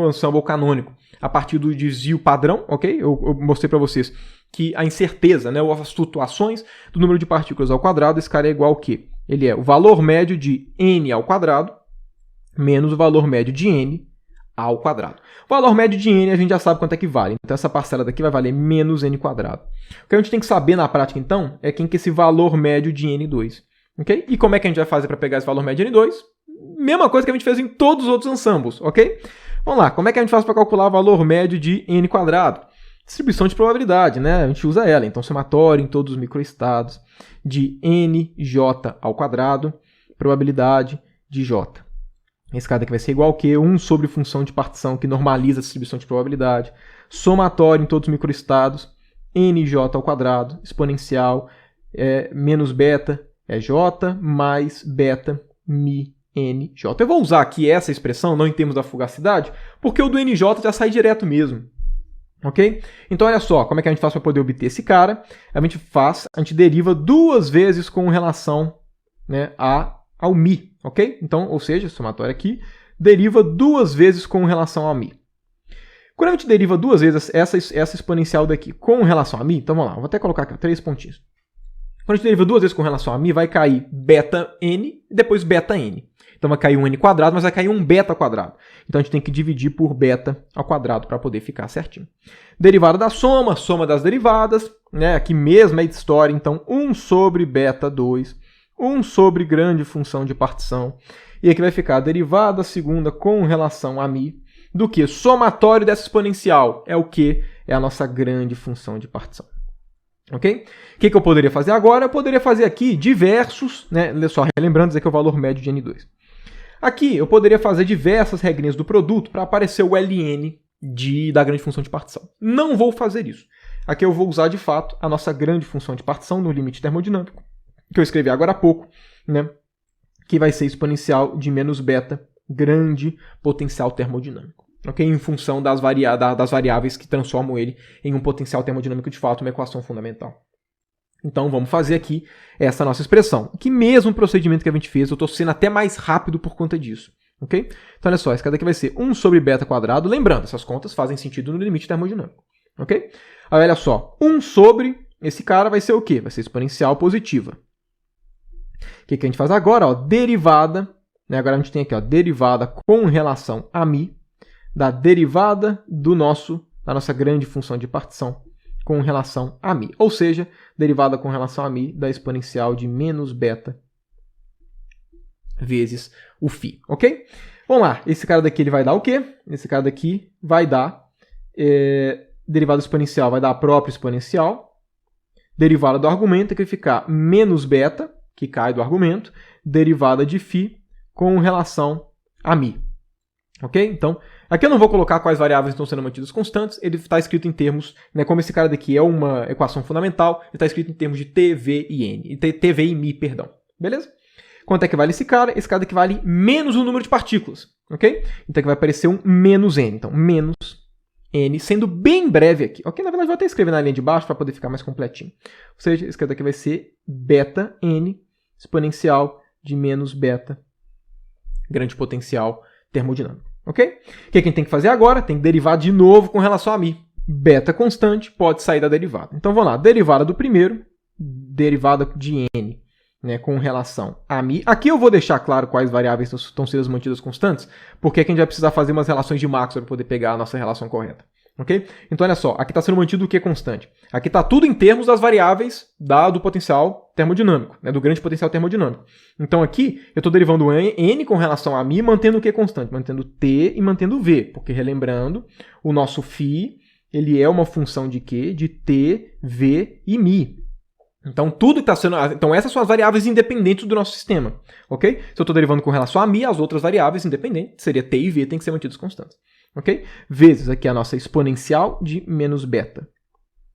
ensemble canônico a partir do desvio padrão, ok? Eu mostrei para vocês que a incerteza, né, ou as flutuações do número de partículas ao quadrado, esse cara é igual ao quê? Ele é o valor médio de n ao quadrado menos o valor médio de n ao quadrado. O valor médio de n a gente já sabe quanto é que vale, então essa parcela daqui vai valer menos n quadrado. O que a gente tem que saber na prática, então, é quem que é esse valor médio de n2. Okay? E como é que a gente vai fazer para pegar esse valor médio de N2? Mesma coisa que a gente fez em todos os outros ensembles, ok? Vamos lá, como é que a gente faz para calcular o valor médio de n quadrado? Distribuição de probabilidade, né? A gente usa ela, então somatório em todos os microestados de nj ao quadrado, probabilidade de j. Esse cara aqui vai ser igual a quê? 1 sobre função de partição que normaliza a distribuição de probabilidade, somatório em todos os microestados, nj ao quadrado, exponencial, menos beta é j, mais beta mi nj. Eu vou usar aqui essa expressão, não em termos da fugacidade, porque o do nj já sai direto mesmo. Ok? Então, olha só, como é que a gente faz para poder obter esse cara? A gente deriva duas vezes com relação, né, ao mi, ok? Então, ou seja, somatório aqui, deriva duas vezes com relação ao mi. Quando a gente deriva duas vezes essa exponencial daqui com relação a mi, então vamos lá, vou até colocar aqui, 3 pontinhos. Quando a gente deriva duas vezes com relação a mi, vai cair beta n e depois beta n. Então vai cair um n quadrado, mas vai cair um beta quadrado. Então a gente tem que dividir por beta ao quadrado para poder ficar certinho. Derivada da soma, soma das derivadas, né? Aqui mesmo é história, então 1 sobre beta 2, 1 sobre grande função de partição. E aqui vai ficar a derivada segunda com relação a mi, do que? Somatório dessa exponencial é o que? É a nossa grande função de partição. Ok? O que eu poderia fazer agora? Eu poderia fazer aqui diversos, né? Olha só, relembrando, isso aqui é o valor médio de n2. Aqui eu poderia fazer diversas regrinhas do produto para aparecer o ln da grande função de partição. Não vou fazer isso. Aqui eu vou usar, de fato, a nossa grande função de partição no limite termodinâmico, que eu escrevi agora há pouco, né? Que vai ser exponencial de menos beta, grande potencial termodinâmico. Okay? Em função das variáveis que transformam ele em um potencial termodinâmico, de fato, uma equação fundamental. Então, vamos fazer aqui essa nossa expressão. Que mesmo procedimento que a gente fez, eu estou sendo até mais rápido por conta disso. Okay? Então, olha só, esse cara daqui vai ser 1 sobre beta quadrado. Lembrando, essas contas fazem sentido no limite termodinâmico. Okay? Aí, olha só, 1 sobre esse cara vai ser o quê? Vai ser exponencial positiva. O que a gente faz agora? Ó, derivada, né? Agora a gente tem aqui, ó, derivada com relação a mi, da derivada da nossa grande função de partição com relação a mi. Ou seja, derivada com relação a mi da exponencial de menos beta vezes o φ. Ok? Vamos lá. Esse cara daqui ele vai dar o quê? Esse cara daqui vai dar derivada exponencial, vai dar a própria exponencial. Derivada do argumento que vai ficar menos beta, que cai do argumento, derivada de φ com relação a mi. Ok? Então, aqui eu não vou colocar quais variáveis estão sendo mantidas constantes, ele está escrito em termos, né, como esse cara daqui é uma equação fundamental, ele está escrito em termos de t, v e n, t, v e mi, perdão. Beleza? Quanto é que vale esse cara? Esse cara daqui vale menos o número de partículas. Ok? Então aqui vai aparecer um menos n. Então, menos n, sendo bem breve aqui. Ok? Na verdade, vou até escrever na linha de baixo para poder ficar mais completinho. Ou seja, esse cara daqui vai ser beta n exponencial de menos beta, grande potencial termodinâmico. Ok? O que a gente tem que fazer agora? Tem que derivar de novo com relação a mi. Beta constante pode sair da derivada. Então vamos lá. Derivada do primeiro, derivada de n, né, com relação a mi. Aqui eu vou deixar claro quais variáveis estão sendo mantidas constantes, porque aqui a gente vai precisar fazer umas relações de Maxwell para poder pegar a nossa relação correta. Ok? Então olha só, aqui está sendo mantido o que constante? Aqui está tudo em termos das variáveis do potencial termodinâmico, né, do grande potencial termodinâmico. Então aqui eu estou derivando n com relação a mi, mantendo o que constante? Mantendo t e mantendo v, porque relembrando, o nosso φ ele é uma função de quê? De t, v e mi. Então tudo está sendo. Então essas são as variáveis independentes do nosso sistema. Ok? Se eu estou derivando com relação a mi, as outras variáveis independentes, seria t e v, tem que ser mantidas constantes. Ok? Vezes aqui a nossa exponencial de menos beta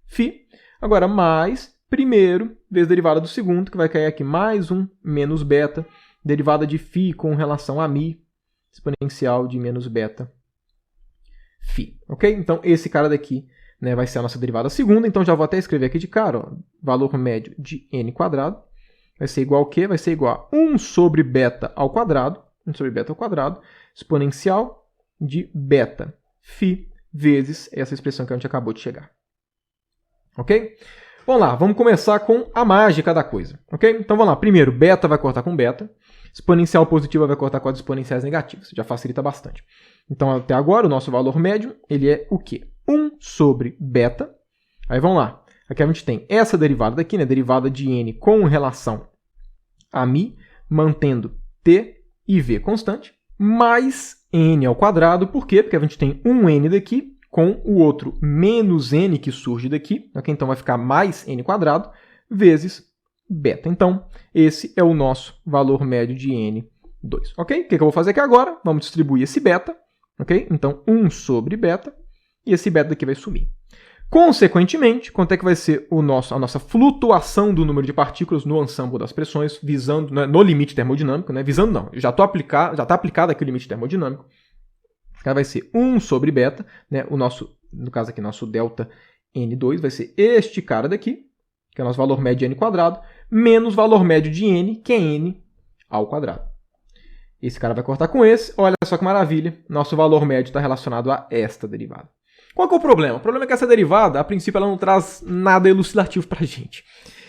φ. Agora, mais primeiro vezes derivada do segundo, que vai cair aqui mais um menos beta, derivada de φ com relação a mi, exponencial de menos beta φ. Ok? Então, esse cara daqui, né, vai ser a nossa derivada segunda. Então, já vou até escrever aqui de cara, ó, valor médio de n quadrado. Vai ser igual ao quê? Vai ser igual a 1 sobre beta ao quadrado, 1 sobre beta ao quadrado, exponencial de beta φ vezes essa expressão que a gente acabou de chegar. Ok? Vamos lá, vamos começar com a mágica da coisa. Ok? Então vamos lá. Primeiro, beta vai cortar com beta. Exponencial positiva vai cortar com as exponenciais negativas. Já facilita bastante. Então, até agora, o nosso valor médio ele é o quê? 1 sobre beta. Aí vamos lá. Aqui a gente tem essa derivada daqui, né? Derivada de n com relação a mi, mantendo t e V constante, mais N ao quadrado. Por quê? Porque a gente tem um N daqui com o outro menos N que surge daqui. Okay? Então vai ficar mais N quadrado vezes beta. Então esse é o nosso valor médio de N2. Ok? O que eu vou fazer aqui agora? Vamos distribuir esse beta. Okay? Então 1 sobre beta. E esse beta daqui vai sumir. Consequentemente, quanto é que vai ser a nossa flutuação do número de partículas no ensemble das pressões, visando, né, no limite termodinâmico, né, visando não, já está aplicado aqui o limite termodinâmico, vai ser 1 sobre beta, né, no caso aqui, nosso delta N2 vai ser este cara daqui, que é o nosso valor médio de N quadrado, menos o valor médio de N, que é N ao quadrado. Esse cara vai cortar com esse, olha só que maravilha, nosso valor médio está relacionado a esta derivada. Qual que é o problema? O problema é que essa derivada, a princípio, ela não traz nada elucidativo para a gente.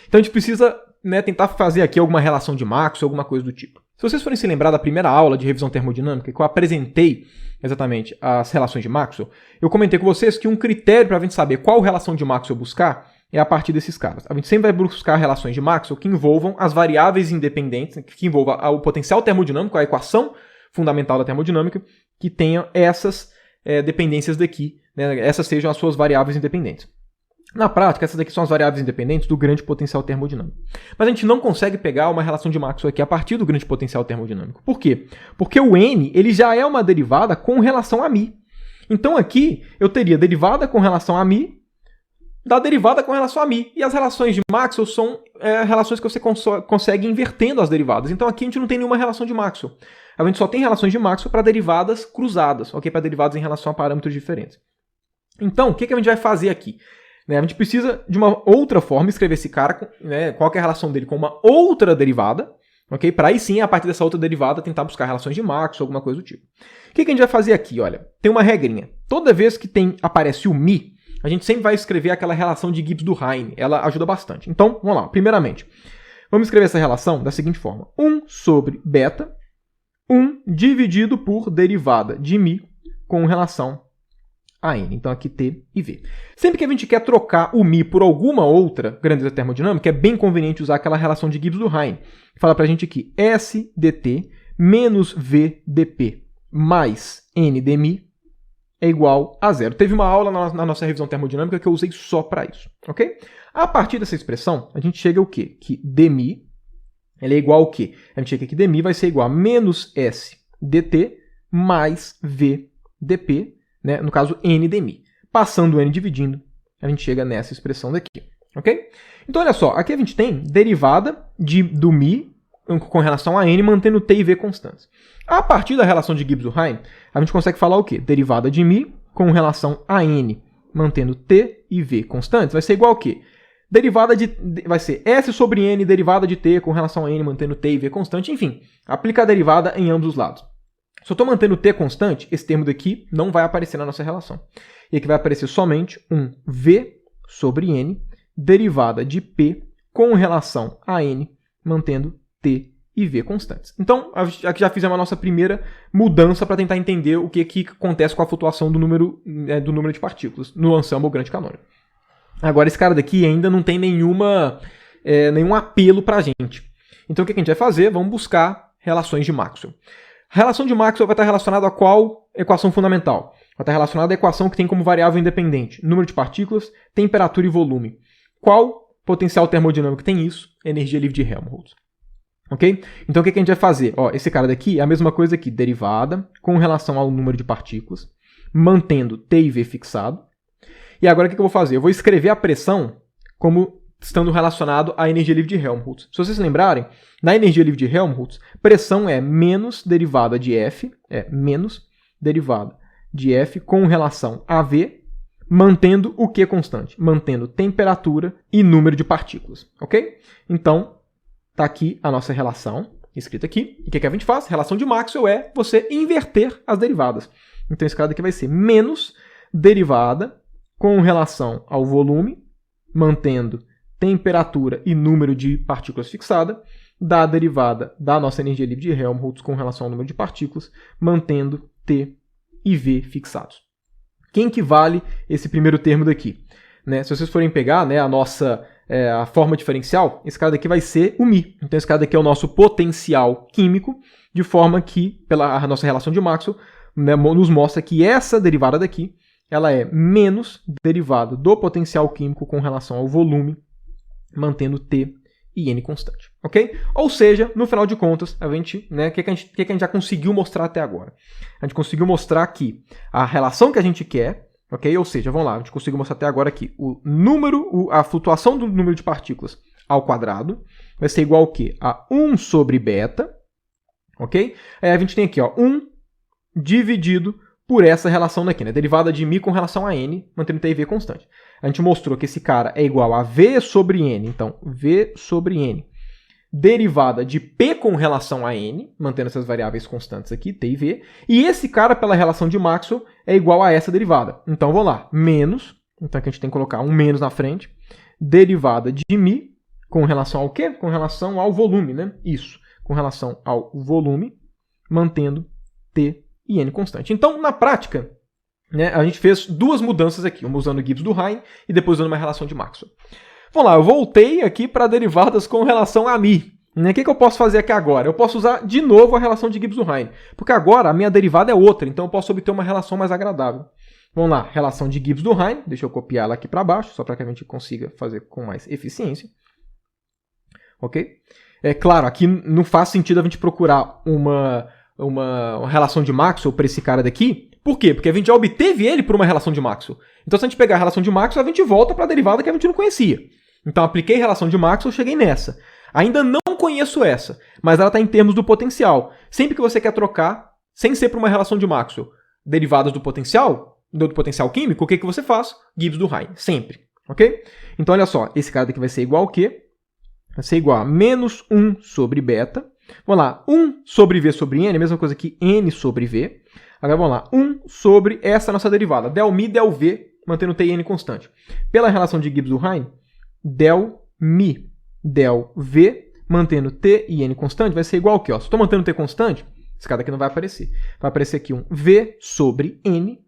Então a gente precisa, né, tentar fazer aqui alguma relação de Maxwell, alguma coisa do tipo. Se vocês forem se lembrar da primeira aula de revisão termodinâmica, que eu apresentei exatamente as relações de Maxwell, eu comentei com vocês que um critério para a gente saber qual relação de Maxwell buscar é a partir desses caras. A gente sempre vai buscar relações de Maxwell que envolvam as variáveis independentes, que envolvam o potencial termodinâmico, a equação fundamental da termodinâmica, que tenham essas dependências daqui, né, essas sejam as suas variáveis independentes. Na prática, essas aqui são as variáveis independentes do grande potencial termodinâmico. Mas a gente não consegue pegar uma relação de Maxwell aqui a partir do grande potencial termodinâmico. Por quê? Porque o N ele já é uma derivada com relação a μ. Então aqui eu teria derivada com relação a μ da derivada com relação a μ. E as relações de Maxwell são relações que você consegue invertendo as derivadas. Então aqui a gente não tem nenhuma relação de Maxwell. A gente só tem relações de Maxwell para derivadas cruzadas, okay? Para derivadas em relação a parâmetros diferentes. Então, o que a gente vai fazer aqui? A gente precisa de uma outra forma escrever esse cara, né, qual que é a relação dele com uma outra derivada, okay? Para aí sim, a partir dessa outra derivada, tentar buscar relações de Maxwell, alguma coisa do tipo. O que a gente vai fazer aqui? Olha, tem uma regrinha. Toda vez que aparece o μ, a gente sempre vai escrever aquela relação de Gibbs do Heine. Ela ajuda bastante. Então, vamos lá. Primeiramente, vamos escrever essa relação da seguinte forma. 1 sobre beta, 1 dividido por derivada de μ com relação a n. Então aqui T e V. Sempre que a gente quer trocar o μ por alguma outra grandeza termodinâmica, é bem conveniente usar aquela relação de Gibbs do Heine. Fala pra gente aqui, S dt menos V dp mais N dμ é igual a zero. Teve uma aula na nossa revisão termodinâmica que eu usei só para isso. Ok? A partir dessa expressão, a gente chega ao quê? Que dμ ele é igual ao quê? A gente chega que dμ vai ser igual a menos S dt mais V dp, né? No caso, N dμ. Passando o N dividindo, a gente chega nessa expressão daqui. Ok? Então, olha só. Aqui a gente tem derivada do μ com relação a N, mantendo T e V constantes. A partir da relação de Gibbs do Heine, a gente consegue falar o quê? Derivada de μ com relação a N, mantendo T e V constantes, vai ser igual ao quê? Vai ser S sobre N, derivada de T com relação a N, mantendo T e V constante. Enfim, aplica a derivada em ambos os lados. Se eu estou mantendo T constante, esse termo daqui não vai aparecer na nossa relação. E aqui vai aparecer somente um V sobre N, derivada de P com relação a N, mantendo T e V constantes. Então, aqui já fizemos a nossa primeira mudança para tentar entender o que acontece com a flutuação do número de partículas no ensemble grande canônico. Agora, esse cara daqui ainda não tem nenhum apelo para a gente. Então, o que a gente vai fazer? Vamos buscar relações de Maxwell. A relação de Maxwell vai estar relacionada a qual equação fundamental? Vai estar relacionada à equação que tem como variável independente número de partículas, temperatura e volume. Qual potencial termodinâmico tem isso? Energia livre de Helmholtz. Ok? Então, o que a gente vai fazer? Ó, esse cara daqui é a mesma coisa aqui, derivada com relação ao número de partículas, mantendo T e V fixado. E agora, o que eu vou fazer? Eu vou escrever a pressão como estando relacionado à energia livre de Helmholtz. Se vocês lembrarem, na energia livre de Helmholtz, pressão é menos derivada de F, com relação a V, mantendo o que constante? Mantendo temperatura e número de partículas. Ok? Então, está aqui a nossa relação, escrita aqui. E o que a gente faz? Relação de Maxwell é você inverter as derivadas. Então, esse cara daqui vai ser menos derivada com relação ao volume, mantendo temperatura e número de partículas fixada, da derivada da nossa energia livre de Helmholtz com relação ao número de partículas, mantendo T e V fixados. Quem que vale esse primeiro termo daqui? Né? Se vocês forem pegar, né, a nossa a forma diferencial, esse cara daqui vai ser o μ. Então esse cara daqui é o nosso potencial químico, de forma que, pela nossa relação de Maxwell, né, nos mostra que essa derivada daqui, ela é menos derivada do potencial químico com relação ao volume, mantendo T e N constante, ok? Ou seja, no final de contas, a gente, né, o que a gente já conseguiu mostrar até agora? A gente conseguiu mostrar que a relação que a gente quer, ok? Ou seja, vamos lá, a gente conseguiu mostrar até agora que a flutuação do número de partículas ao quadrado vai ser igual ao quê? A 1 sobre beta, ok? Aí a gente tem aqui, ó, 1 dividido por essa relação daqui, né? Derivada de μ com relação a n, mantendo T e V constante. A gente mostrou que esse cara é igual a V sobre N, então V sobre N, derivada de P com relação a N, mantendo essas variáveis constantes aqui, T e V, e esse cara, pela relação de Maxwell, é igual a essa derivada. Então, vamos lá, menos, então aqui a gente tem que colocar um menos na frente, derivada de μ com relação ao quê? Com relação ao volume, né? Isso, com relação ao volume, mantendo T e N constante. Então, na prática, né, a gente fez duas mudanças aqui, uma usando Gibbs do Rhein e depois usando uma relação de Maxwell. Vamos lá, eu voltei aqui para derivadas com relação a μ. Né? O que eu posso fazer aqui agora? Eu posso usar de novo a relação de Gibbs do Rhein, porque agora a minha derivada é outra, então eu posso obter uma relação mais agradável. Vamos lá, relação de Gibbs do Rhein, deixa eu copiar ela aqui para baixo, só para que a gente consiga fazer com mais eficiência. Ok? É claro, aqui não faz sentido a gente procurar uma relação de Maxwell para esse cara daqui. Por quê? Porque a gente já obteve ele por uma relação de Maxwell. Então, se a gente pegar a relação de Maxwell, a gente volta para a derivada que a gente não conhecia. Então, apliquei relação de Maxwell, cheguei nessa. Ainda não conheço essa, mas ela está em termos do potencial. Sempre que você quer trocar, sem ser por uma relação de Maxwell, derivadas do potencial químico, o que você faz? Gibbs do Rhein, sempre. Ok? Então, olha só, esse cara daqui vai ser igual ao quê? Vai ser igual a menos 1 sobre beta. Vamos lá, 1 sobre V sobre N, a mesma coisa que N sobre V. Agora vamos lá, 1 sobre essa nossa derivada, del μ, del V, mantendo T e N constante. Pela relação de Gibbs do Rhein, del μ, del V, mantendo T e N constante, vai ser igual ao quê? Se estou mantendo T constante, esse cara aqui não vai aparecer. Vai aparecer aqui um V sobre N,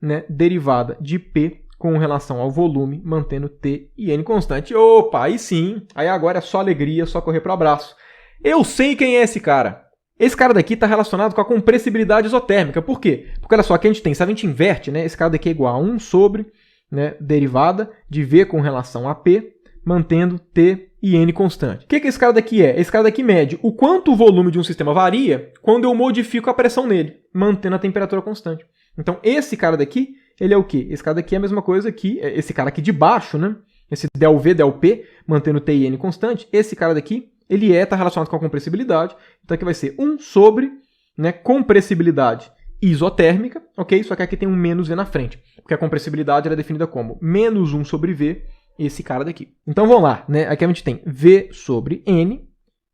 né, derivada de P com relação ao volume, mantendo T e N constante. Opa, aí sim, aí agora é só alegria, só correr para o abraço. Eu sei quem é esse cara. Esse cara daqui está relacionado com a compressibilidade isotérmica. Por quê? Porque olha só, aqui a gente tem, se a gente inverte, né, esse cara daqui é igual a 1 sobre, né, derivada de V com relação a P, mantendo T e N constante. O que esse cara daqui é? Esse cara daqui mede o quanto o volume de um sistema varia quando eu modifico a pressão nele, mantendo a temperatura constante. Então, esse cara daqui, ele é o quê? Esse cara daqui é a mesma coisa que esse cara aqui de baixo, né? Esse del V, del P, mantendo T e N constante. Esse cara daqui, ele está relacionado com a compressibilidade. Então, aqui vai ser 1 sobre, né, compressibilidade isotérmica, ok? Só que aqui tem um menos V na frente, porque a compressibilidade era definida como menos 1 sobre V, esse cara daqui. Então, vamos lá, né? Aqui a gente tem V sobre N,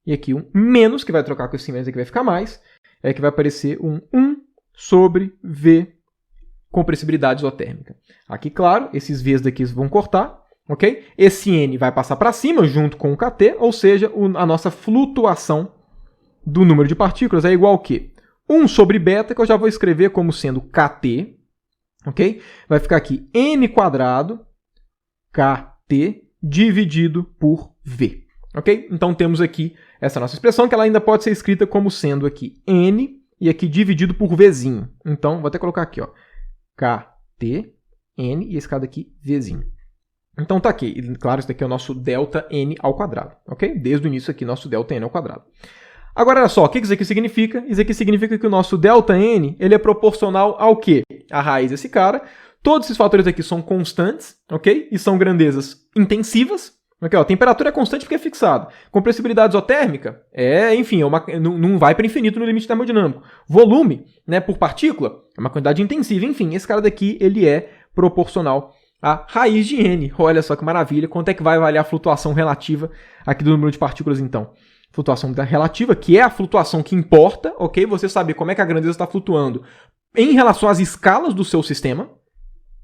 e aqui um menos, que vai trocar com esse menos aqui, vai ficar mais. É que vai aparecer um 1 sobre V, compressibilidade isotérmica. Aqui, claro, esses V's daqui vão cortar, ok? Esse N vai passar para cima junto com o KT, ou seja, a nossa flutuação do número de partículas é igual ao quê? 1 sobre beta, que eu já vou escrever como sendo KT, ok? Vai ficar aqui N quadrado, KT, dividido por V, ok? Então, temos aqui essa nossa expressão, que ela ainda pode ser escrita como sendo aqui N, e aqui dividido por Vzinho. Então, vou até colocar aqui, ó, KT, N, e esse cara daqui, Vzinho. Então, tá aqui. E, claro, isso daqui é o nosso delta N ao quadrado, ok? Desde o início aqui, nosso delta N ao quadrado. Agora, olha só, o que isso aqui significa? Isso aqui significa que o nosso delta N, ele é proporcional ao quê? A raiz desse cara. Todos esses fatores aqui são constantes, ok? E são grandezas intensivas. Okay, ó, temperatura é constante porque é fixado. Compressibilidade isotérmica enfim, não vai para infinito no limite termodinâmico. Volume, né, por partícula, é uma quantidade intensiva. Enfim, esse cara daqui, ele é proporcional à raiz de N. Olha só que maravilha. Quanto é que vai valer a flutuação relativa aqui do número de partículas, então? Flutuação relativa, que é a flutuação que importa, ok? Você saber como é que a grandeza está flutuando em relação às escalas do seu sistema.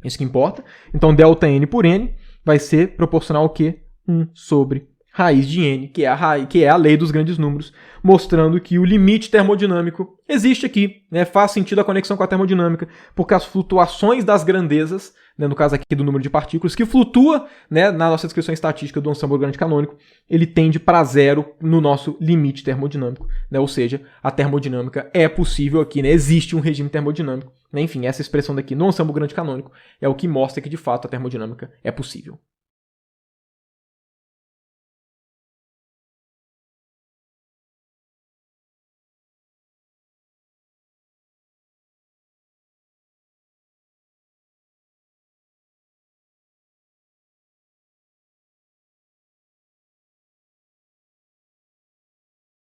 Isso que importa. Então, delta N por N vai ser proporcional ao quê? 1 sobre raiz de N, que é a lei dos grandes números, mostrando que o limite termodinâmico existe aqui, né? Faz sentido a conexão com a termodinâmica, porque as flutuações das grandezas né, no caso aqui do número de partículas, que flutua, né, na nossa descrição estatística do ensemble grande canônico, ele tende para zero no nosso limite termodinâmico, né, ou seja, a termodinâmica é possível aqui, né, existe um regime termodinâmico, né, enfim, essa expressão daqui no ensemble grande canônico é o que mostra que de fato a termodinâmica é possível.